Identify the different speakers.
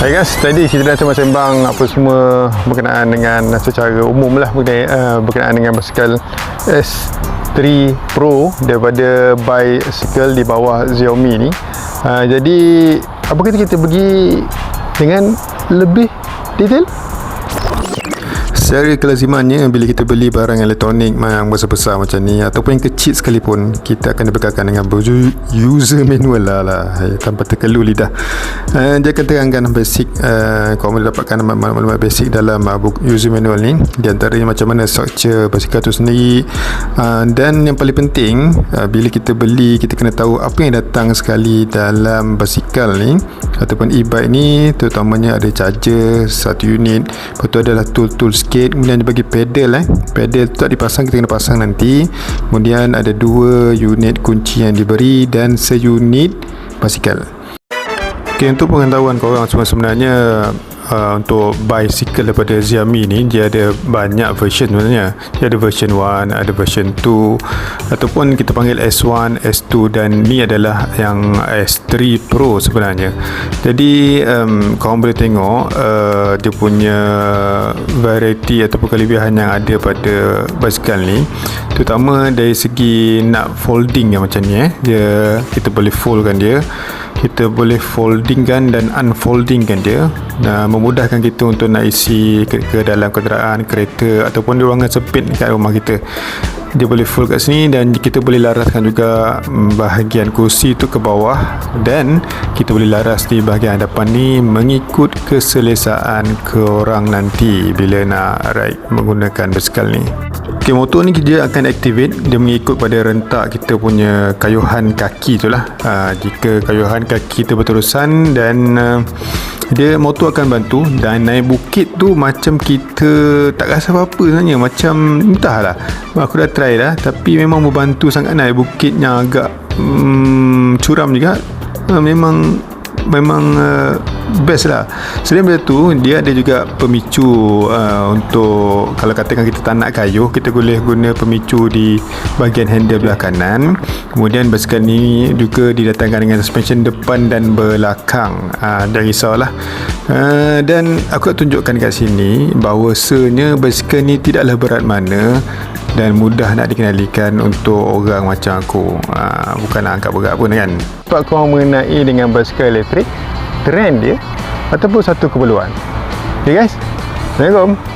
Speaker 1: Hai guys, tadi kita dah sembang apa semua berkenaan dengan secara umum lah berkenaan dengan basikal S3 Pro daripada bicycle di bawah Xiaomi ni. Jadi apa kata kita pergi dengan lebih detail? Secara kelazimannya, bila kita beli barang elektronik yang besar-besar macam ni ataupun yang kecil sekalipun, kita akan dibekalkan dengan user manual lah tanpa terkelu lidah. Dia akan terangkan basic, kalau boleh dapatkan maklumat basic dalam user manual ni, di antaranya macam mana struktur basikal tu sendiri, dan yang paling penting, bila kita beli, kita kena tahu apa yang datang sekali dalam basikal ni ataupun e-bike ni. Terutamanya ada charger 1 unit, lepas tu adalah tool sikit, kemudian dia bagi pedal pedal tu tak dipasang, kita kena pasang nanti. Kemudian ada 2 unit kunci yang diberi dan seunit basikal. Okay, untuk pengetahuan korang semua, sebenarnya untuk bicycle daripada Xiaomi ni, dia ada banyak version sebenarnya. Dia ada version 1, ada version 2 ataupun kita panggil S1, S2, dan ni adalah yang S3 Pro sebenarnya. Jadi korang boleh tengok dia punya variety ataupun kelebihan yang ada pada basikal ni, terutama dari segi nak folding yang macam ni. Kita boleh foldkan dia, kita boleh foldingkan dan unfoldingkan dia, memudahkan kita untuk nak isi ke dalam kenderaan, kereta ataupun di ruangan sempit kat rumah kita. Dia boleh fold kat sini dan kita boleh laraskan juga bahagian kursi tu ke bawah, dan kita boleh laras di bahagian hadapan ni mengikut keselesaan korang nanti bila nak ride menggunakan basikal ni. Okay, motor ni dia akan activate, dia mengikut pada rentak kita punya kayuhan kaki tu lah. Jika kayuhan kaki kita berterusan, dan dia motor akan bantu, dan naik bukit tu macam kita tak rasa apa-apa sebenarnya. Macam entahlah, aku dah try dah, tapi memang membantu sangat. Naik bukitnya agak curam juga, memang best lah. Selain daripada tu, dia ada juga pemicu untuk kalau katakan kita tak nak kayuh, kita boleh guna pemicu di bahagian handle belah kanan. Kemudian basikal ni juga didatangkan dengan suspension depan dan belakang. Jangan risaulah. Dan aku nak tunjukkan kat sini bahawasanya basikal ni tidaklah berat mana dan mudah nak dikenalikan untuk orang macam aku. Bukanlah angkat berat pun kan. Sebab korang mengenai dengan basikal elektrik, trend dia ataupun satu keperluan. Okay guys, Assalamualaikum.